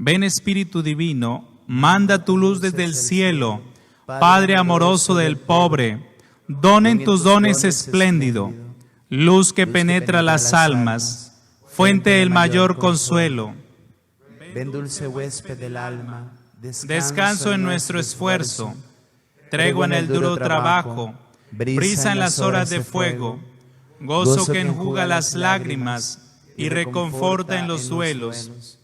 Ven Espíritu Divino, manda tu luz desde el cielo, Padre amoroso del pobre, don en tus dones espléndido, luz que penetra las almas, fuente del mayor consuelo. Ven dulce huésped del alma, Descanso en nuestro esfuerzo, tregua en el duro trabajo, brisa en las horas de fuego, gozo que enjuga las lágrimas y reconforta en los duelos.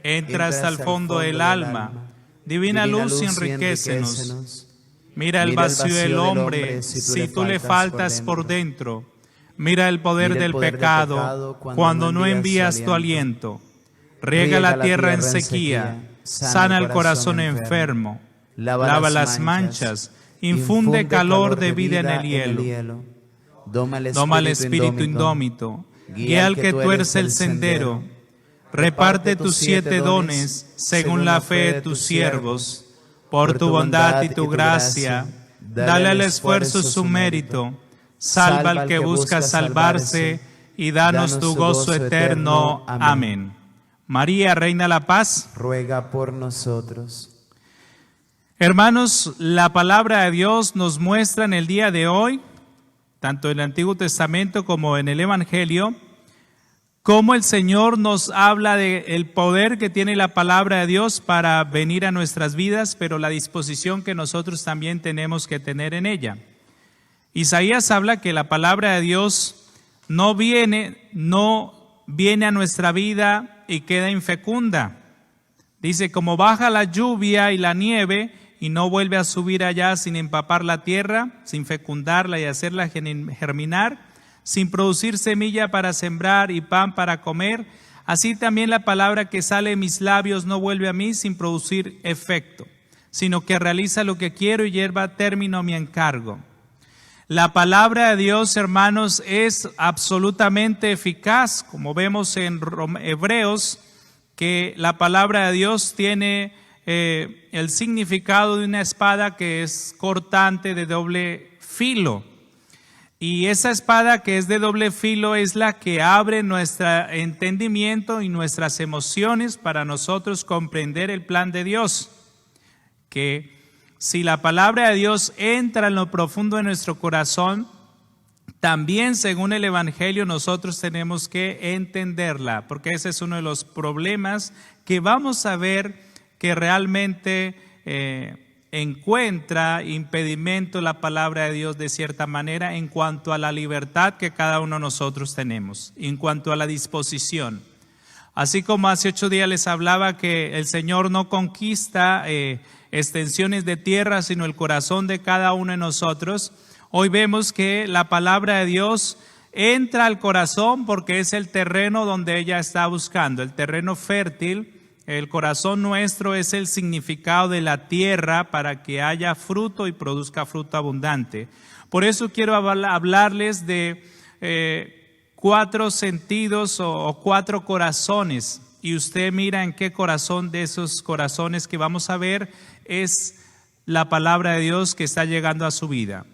Entra hasta el fondo del alma, divina luz enriquécenos. Mira el vacío del hombre si tú le faltas por dentro. Mira el poder del pecado cuando no envías tu aliento. Riega la tierra en sequía, sana el corazón enfermo, lava las manchas, infunde calor de vida en el hielo. Doma al espíritu indómito, guía al que tuerce el sendero. Reparte tus 7 dones según la fe de tus siervos. Por tu bondad y tu gracia, dale al esfuerzo su mérito. Salva al que busca salvarse y danos tu gozo eterno. Amén. María, Reina de la Paz, ruega por nosotros. Hermanos, la palabra de Dios nos muestra en el día de hoy, tanto en el Antiguo Testamento como en el Evangelio, cómo el Señor nos habla del poder que tiene la palabra de Dios para venir a nuestras vidas, pero la disposición que nosotros también tenemos que tener en ella. Isaías habla que la palabra de Dios no viene a nuestra vida y queda infecunda. Dice, como baja la lluvia y la nieve y no vuelve a subir allá sin empapar la tierra, sin fecundarla y hacerla germinar, sin producir semilla para sembrar y pan para comer, así también la palabra que sale de mis labios no vuelve a mí sin producir efecto, sino que realiza lo que quiero y lleva a término mi encargo. La palabra de Dios, hermanos, es absolutamente eficaz, como vemos en Hebreos, que la palabra de Dios tiene el significado de una espada que es cortante de doble filo. Y esa espada que es de doble filo es la que abre nuestro entendimiento y nuestras emociones para nosotros comprender el plan de Dios. Que si la palabra de Dios entra en lo profundo de nuestro corazón, también según el Evangelio nosotros tenemos que entenderla, porque ese es uno de los problemas que vamos a ver que realmente encuentra impedimento la palabra de Dios de cierta manera en cuanto a la libertad que cada uno de nosotros tenemos, en cuanto a la disposición. Así como hace 8 días les hablaba que el Señor no conquista extensiones de tierra, sino el corazón de cada uno de nosotros. Hoy vemos que la palabra de Dios entra al corazón porque es el terreno donde ella está buscando, el terreno fértil. El corazón nuestro es el significado de la tierra para que haya fruto y produzca fruto abundante. Por eso quiero hablarles de 4 sentidos o 4 corazones. Y usted mira en qué corazón de esos corazones que vamos a ver es la palabra de Dios que está llegando a su vida.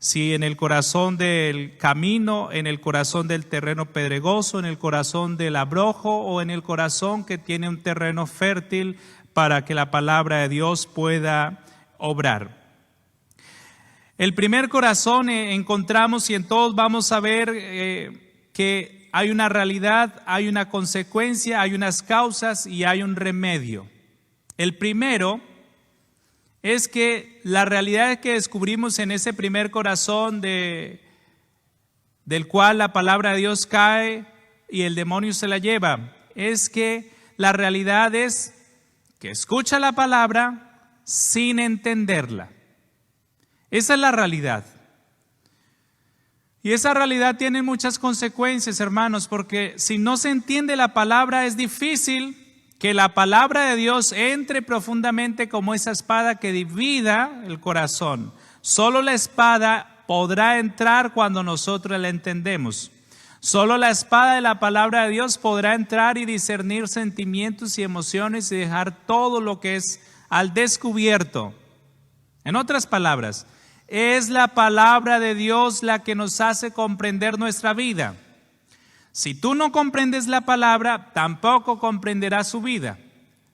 Si en el corazón del camino, en el corazón del terreno pedregoso, en el corazón del abrojo o en el corazón que tiene un terreno fértil para que la palabra de Dios pueda obrar. El primer corazón encontramos y en todos vamos a ver que hay una realidad, hay una consecuencia, hay unas causas y hay un remedio. El primero es que la realidad que descubrimos en ese primer corazón del cual la palabra de Dios cae y el demonio se la lleva, es que la realidad es que escucha la palabra sin entenderla. Esa es la realidad. Y esa realidad tiene muchas consecuencias, hermanos, porque si no se entiende la palabra es difícil que la palabra de Dios entre profundamente como esa espada que divida el corazón. Solo la espada podrá entrar cuando nosotros la entendemos. Solo la espada de la palabra de Dios podrá entrar y discernir sentimientos y emociones y dejar todo lo que es al descubierto. En otras palabras, es la palabra de Dios la que nos hace comprender nuestra vida. Si tú no comprendes la palabra, tampoco comprenderás su vida.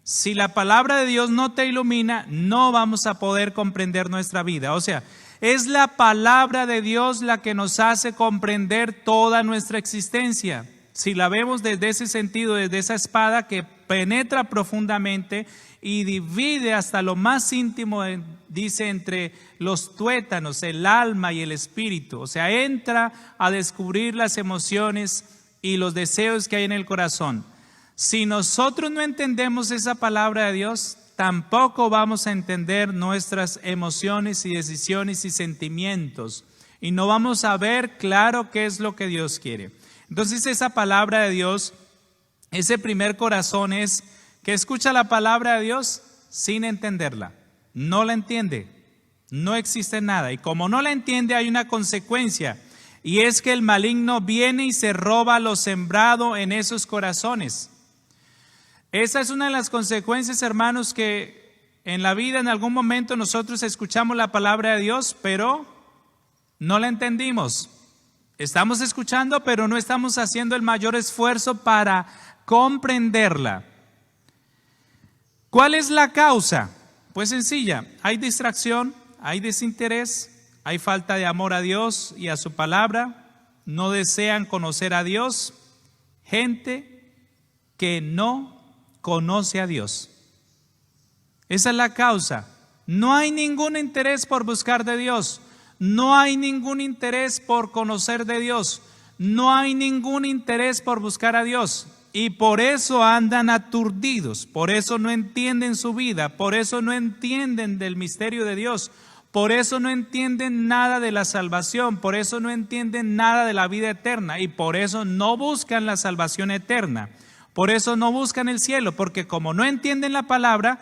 Si la palabra de Dios no te ilumina, no vamos a poder comprender nuestra vida. O sea, es la palabra de Dios la que nos hace comprender toda nuestra existencia. Si la vemos desde ese sentido, desde esa espada que penetra profundamente y divide hasta lo más íntimo, dice, entre los tuétanos, el alma y el espíritu. O sea, entra a descubrir las emociones y los deseos que hay en el corazón. Si nosotros no entendemos esa palabra de Dios, tampoco vamos a entender nuestras emociones y decisiones y sentimientos. Y no vamos a ver claro qué es lo que Dios quiere. Entonces esa palabra de Dios, ese primer corazón es que escucha la palabra de Dios sin entenderla. No la entiende, no existe nada. Y como no la entiende, hay una consecuencia. Y es que el maligno viene y se roba lo sembrado en esos corazones. Esa es una de las consecuencias, hermanos, que en la vida en algún momento nosotros escuchamos la palabra de Dios, pero no la entendimos. Estamos escuchando, pero no estamos haciendo el mayor esfuerzo para comprenderla. ¿Cuál es la causa? Pues sencilla, hay distracción, hay desinterés, hay falta de amor a Dios y a su palabra, no desean conocer a Dios, gente que no conoce a Dios. Esa es la causa. No hay ningún interés por buscar de Dios. No hay ningún interés por conocer de Dios. No hay ningún interés por buscar a Dios. Y por eso andan aturdidos. Por eso no entienden su vida. Por eso no entienden del misterio de Dios. Por eso no entienden nada de la salvación. Por eso no entienden nada de la vida eterna. Y por eso no buscan la salvación eterna. Por eso no buscan el cielo. Porque como no entienden la palabra,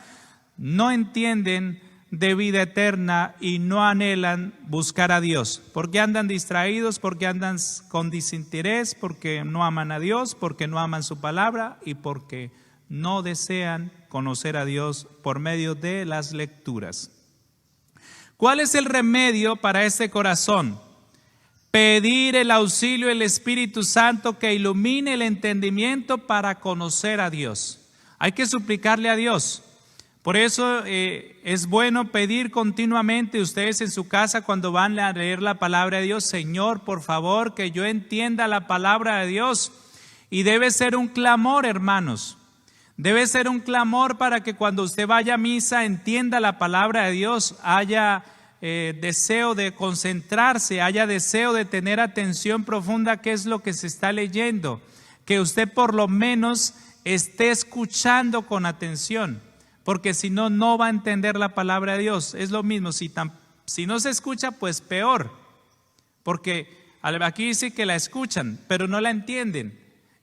no entienden de vida eterna y no anhelan buscar a Dios, porque andan distraídos, porque andan con desinterés, porque no aman a Dios, porque no aman su palabra y porque no desean conocer a Dios por medio de las lecturas. ¿Cuál es el remedio para este corazón? Pedir el auxilio del Espíritu Santo que ilumine el entendimiento para conocer a Dios. Hay que suplicarle a Dios. Por eso es bueno pedir continuamente ustedes en su casa cuando van a leer la palabra de Dios: Señor, por favor, que yo entienda la palabra de Dios. Y debe ser un clamor, hermanos. Debe ser un clamor para que cuando usted vaya a misa entienda la palabra de Dios, haya deseo de concentrarse, haya deseo de tener atención profunda, qué es lo que se está leyendo, que usted por lo menos esté escuchando con atención. Porque si no, no va a entender la palabra de Dios. Es lo mismo, si no se escucha, pues peor. Porque aquí dice que la escuchan, pero no la entienden.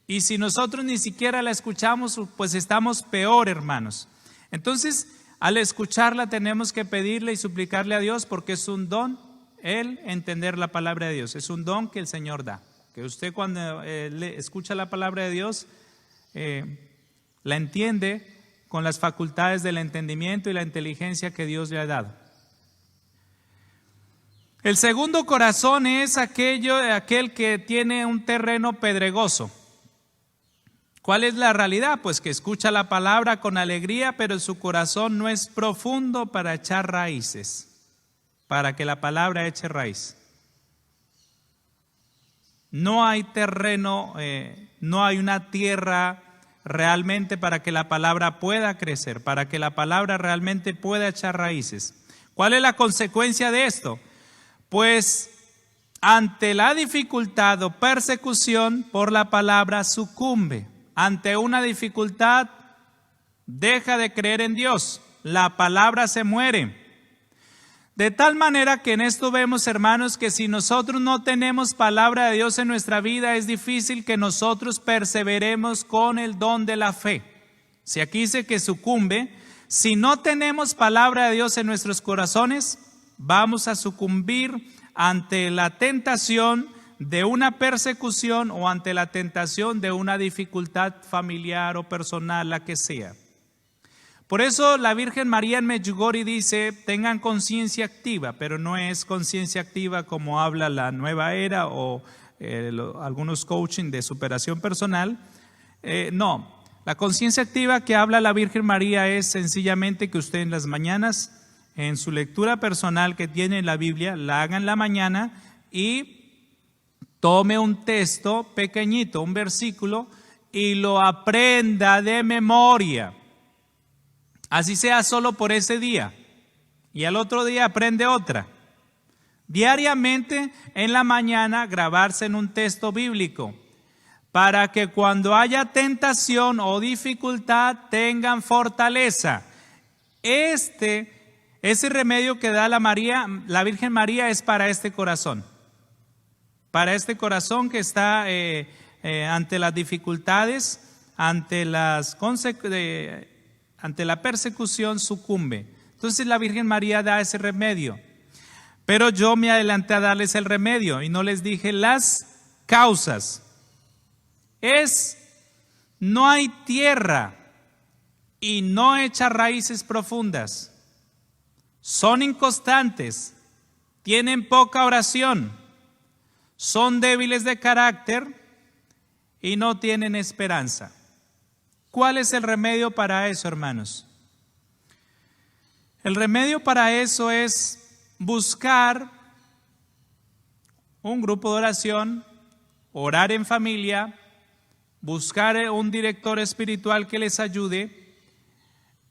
Y si nosotros ni siquiera la escuchamos, pues estamos peor, hermanos. Entonces, al escucharla tenemos que pedirle y suplicarle a Dios, porque es un don el entender la palabra de Dios. Es un don que el Señor da. Que usted cuando le escucha la palabra de Dios, la entiende con las facultades del entendimiento y la inteligencia que Dios le ha dado. El segundo corazón es aquel que tiene un terreno pedregoso. ¿Cuál es la realidad? Pues que escucha la palabra con alegría, pero su corazón no es profundo para echar raíces, para que la palabra eche raíz. No hay terreno, no hay una tierra realmente para que la palabra pueda crecer, para que la palabra realmente pueda echar raíces. ¿Cuál es la consecuencia de esto? Pues ante la dificultad o persecución por la palabra sucumbe. Ante una dificultad deja de creer en Dios, la palabra se muere. De tal manera que en esto vemos, hermanos, que si nosotros no tenemos palabra de Dios en nuestra vida, es difícil que nosotros perseveremos con el don de la fe. Si aquí dice que sucumbe, si no tenemos palabra de Dios en nuestros corazones, vamos a sucumbir ante la tentación de una persecución o ante la tentación de una dificultad familiar o personal, la que sea. Por eso la Virgen María en Medjugorje dice: tengan conciencia activa, pero no es conciencia activa como habla la nueva era o algunos coaching de superación personal. No, La conciencia activa que habla la Virgen María es sencillamente que usted en las mañanas, en su lectura personal que tiene en la Biblia, la haga en la mañana y tome un texto pequeñito, un versículo, y lo aprenda de memoria. Así sea solo por ese día. Y al otro día aprende otra. Diariamente en la mañana grabarse en un texto bíblico, para que cuando haya tentación o dificultad tengan fortaleza. Ese remedio que da la Virgen María es para este corazón. Para este corazón que está ante las dificultades, ante la persecución, sucumbe. Entonces la Virgen María da ese remedio. Pero yo me adelanté a darles el remedio y no les dije las causas. No hay tierra y no echa raíces profundas. Son inconstantes, tienen poca oración, son débiles de carácter y no tienen esperanza. ¿Cuál es el remedio para eso, hermanos? El remedio para eso es buscar un grupo de oración, orar en familia, buscar un director espiritual que les ayude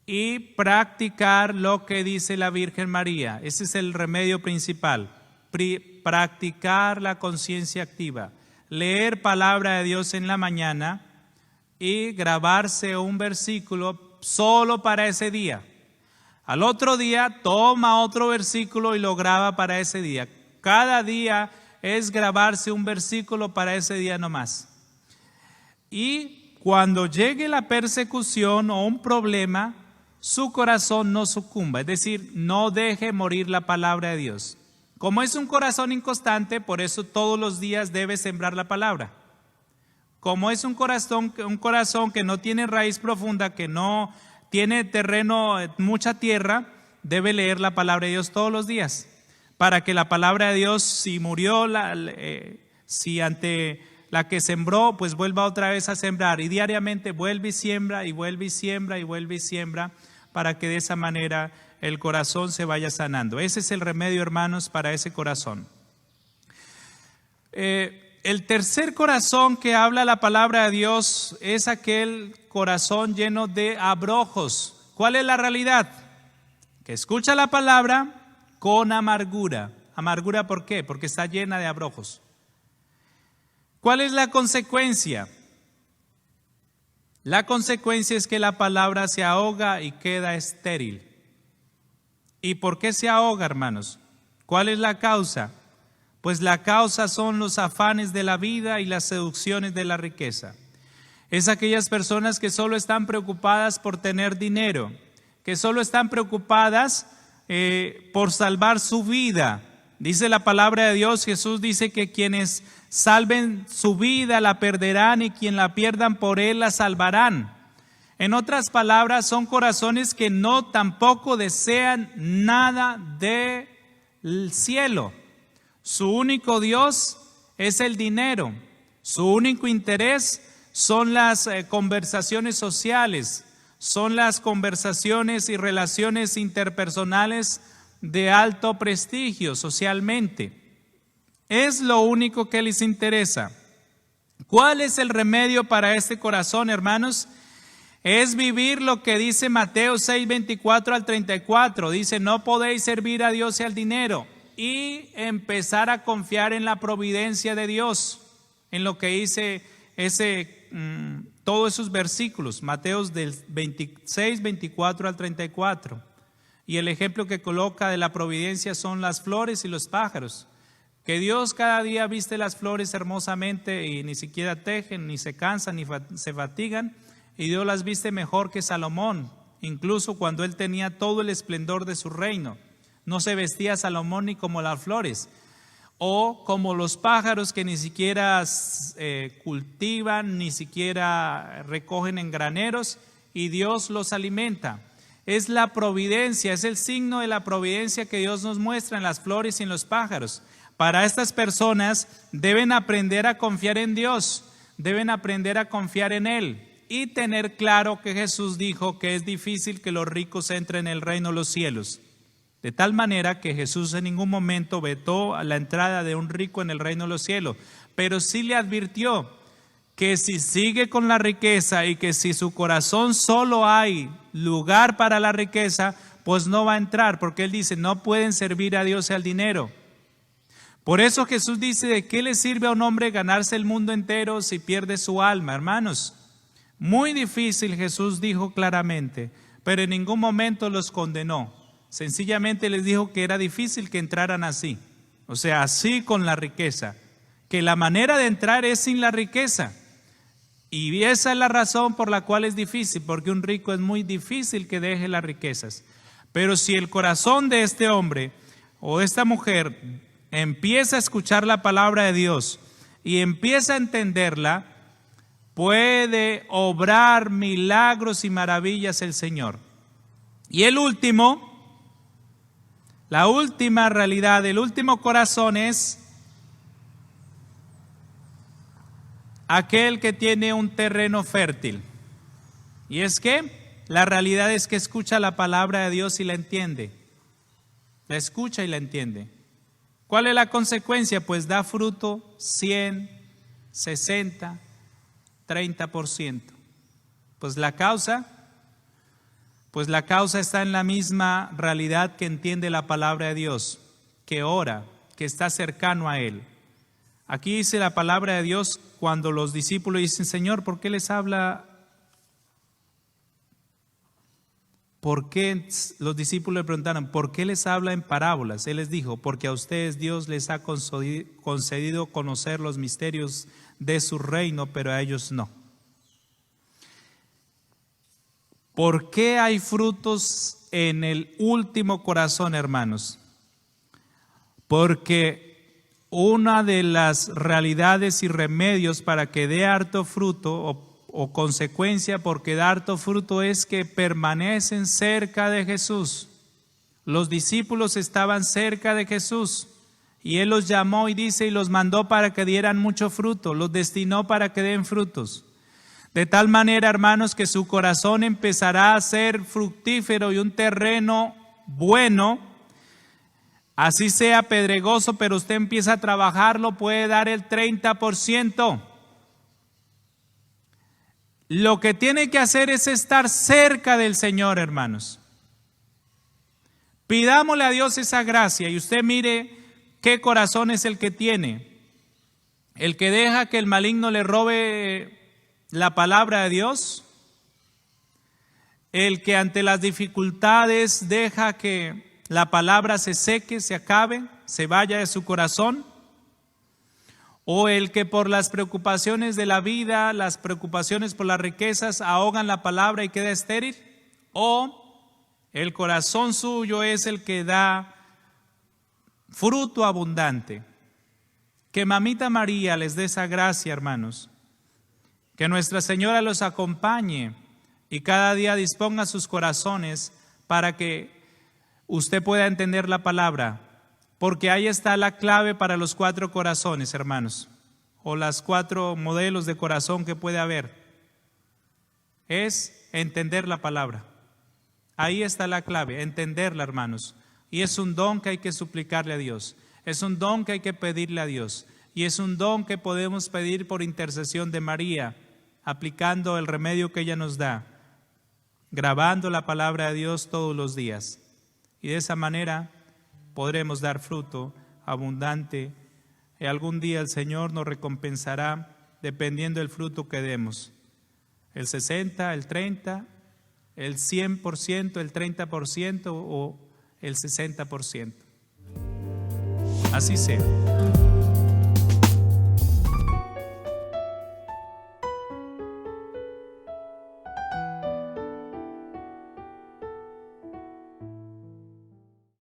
y practicar lo que dice la Virgen María. Ese es el remedio principal, practicar la conciencia activa, leer palabra de Dios en la mañana y grabarse un versículo solo para ese día. Al otro día toma otro versículo y lo graba para ese día. Cada día es grabarse un versículo para ese día nomás. Y cuando llegue la persecución o un problema, su corazón no sucumba, es decir, no deje morir la palabra de Dios. Como es un corazón inconstante, por eso todos los días debe sembrar la palabra. Como es un corazón que no tiene raíz profunda, que no tiene terreno, mucha tierra, debe leer la palabra de Dios todos los días, para que la palabra de Dios, si murió, si ante la que sembró, pues vuelva otra vez a sembrar, y diariamente vuelve y siembra, y vuelve y siembra, y vuelve y siembra, para que de esa manera el corazón se vaya sanando. Ese es el remedio, hermanos, para ese corazón. El tercer corazón que habla la palabra de Dios es aquel corazón lleno de abrojos. ¿Cuál es la realidad? Que escucha la palabra con amargura. ¿Amargura por qué? Porque está llena de abrojos. ¿Cuál es la consecuencia? La consecuencia es que la palabra se ahoga y queda estéril. ¿Y por qué se ahoga, hermanos? ¿Cuál es la causa? Pues la causa son los afanes de la vida y las seducciones de la riqueza. Es aquellas personas que solo están preocupadas por tener dinero, que solo están preocupadas por salvar su vida. Dice la palabra de Dios, Jesús dice que quienes salven su vida la perderán y quien la pierdan por él la salvarán. En otras palabras, son corazones que no tampoco desean nada del cielo. Su único Dios es el dinero. Su único interés son las conversaciones sociales, son las conversaciones y relaciones interpersonales de alto prestigio socialmente. Es lo único que les interesa. ¿Cuál es el remedio para este corazón, hermanos? Es vivir lo que dice Mateo 6, 24 al 34. Dice, no podéis servir a Dios y al dinero. Y empezar a confiar en la providencia de Dios, en lo que dice todos esos versículos, Mateo del 26, 24 al 34. Y el ejemplo que coloca de la providencia son las flores y los pájaros. Que Dios cada día viste las flores hermosamente y ni siquiera tejen, ni se cansan, ni se fatigan. Y Dios las viste mejor que Salomón, incluso cuando él tenía todo el esplendor de su reino. No se vestía Salomón ni como las flores, o como los pájaros que ni siquiera cultivan, ni siquiera recogen en graneros, y Dios los alimenta. Es la providencia, es el signo de la providencia que Dios nos muestra en las flores y en los pájaros. Para estas personas deben aprender a confiar en Dios, deben aprender a confiar en Él. y tener claro que Jesús dijo que es difícil que los ricos entren en el reino de los cielos. De tal manera que Jesús en ningún momento vetó la entrada de un rico en el reino de los cielos, pero sí le advirtió que si sigue con la riqueza y que si su corazón solo hay lugar para la riqueza, pues no va a entrar, porque él dice, no pueden servir a Dios y al dinero. Por eso Jesús dice, ¿de qué le sirve a un hombre ganarse el mundo entero si pierde su alma? Hermanos, muy difícil, Jesús dijo claramente, pero en ningún momento los condenó. Sencillamente les dijo que era difícil que entraran así, o sea, así con la riqueza, que la manera de entrar es sin la riqueza. Y esa es la razón por la cual es difícil, porque un rico es muy difícil que deje las riquezas. Pero si el corazón de este hombre o de esta mujer empieza a escuchar la palabra de Dios y empieza a entenderla, puede obrar milagros y maravillas el Señor. Y la última realidad, el último corazón es aquel que tiene un terreno fértil. Y es que la realidad es que escucha la palabra de Dios y la entiende. La escucha y la entiende. ¿Cuál es la consecuencia? Pues da fruto 100, 60, 30%. Pues la causa está en la misma realidad que entiende la palabra de Dios, que ora, que está cercano a Él. Aquí dice la palabra de Dios cuando los discípulos dicen, Señor, ¿por qué les habla? ¿Por qué los discípulos le preguntaron, ¿por qué les habla en parábolas? Él les dijo, porque a ustedes Dios les ha concedido conocer los misterios de su reino, pero a ellos no. ¿Por qué hay frutos en el último corazón, hermanos? Porque una de las realidades y remedios para que dé harto fruto o consecuencia porque da harto fruto es que permanecen cerca de Jesús. Los discípulos estaban cerca de Jesús y Él los llamó y dice y los mandó para que dieran mucho fruto, los destinó para que den frutos. De tal manera, hermanos, que su corazón empezará a ser fructífero y un terreno bueno, así sea pedregoso, pero usted empieza a trabajarlo, puede dar el 30%. Lo que tiene que hacer es estar cerca del Señor, hermanos. Pidámosle a Dios esa gracia y usted mire qué corazón es el que tiene. El que deja que el maligno le robe la palabra de Dios, el que ante las dificultades deja que la palabra se seque, se acabe, se vaya de su corazón, o el que por las preocupaciones de la vida, las preocupaciones por las riquezas ahogan la palabra y queda estéril, o el corazón suyo es el que da fruto abundante. Que Mamita María les dé esa gracia, hermanos. Que Nuestra Señora los acompañe y cada día disponga sus corazones para que usted pueda entender la palabra, porque ahí está la clave para los 4 corazones, hermanos, o las 4 modelos de corazón que puede haber. Es entender la palabra. Ahí está la clave, entenderla, hermanos. Y es un don que hay que suplicarle a Dios. Es un don que hay que pedirle a Dios. Y es un don que podemos pedir por intercesión de María, aplicando el remedio que ella nos da, grabando la palabra de Dios todos los días. Y de esa manera podremos dar fruto abundante. Y algún día el Señor nos recompensará dependiendo del fruto que demos. El 60, el 30, el 100%, el 30% o el 60%. Así sea.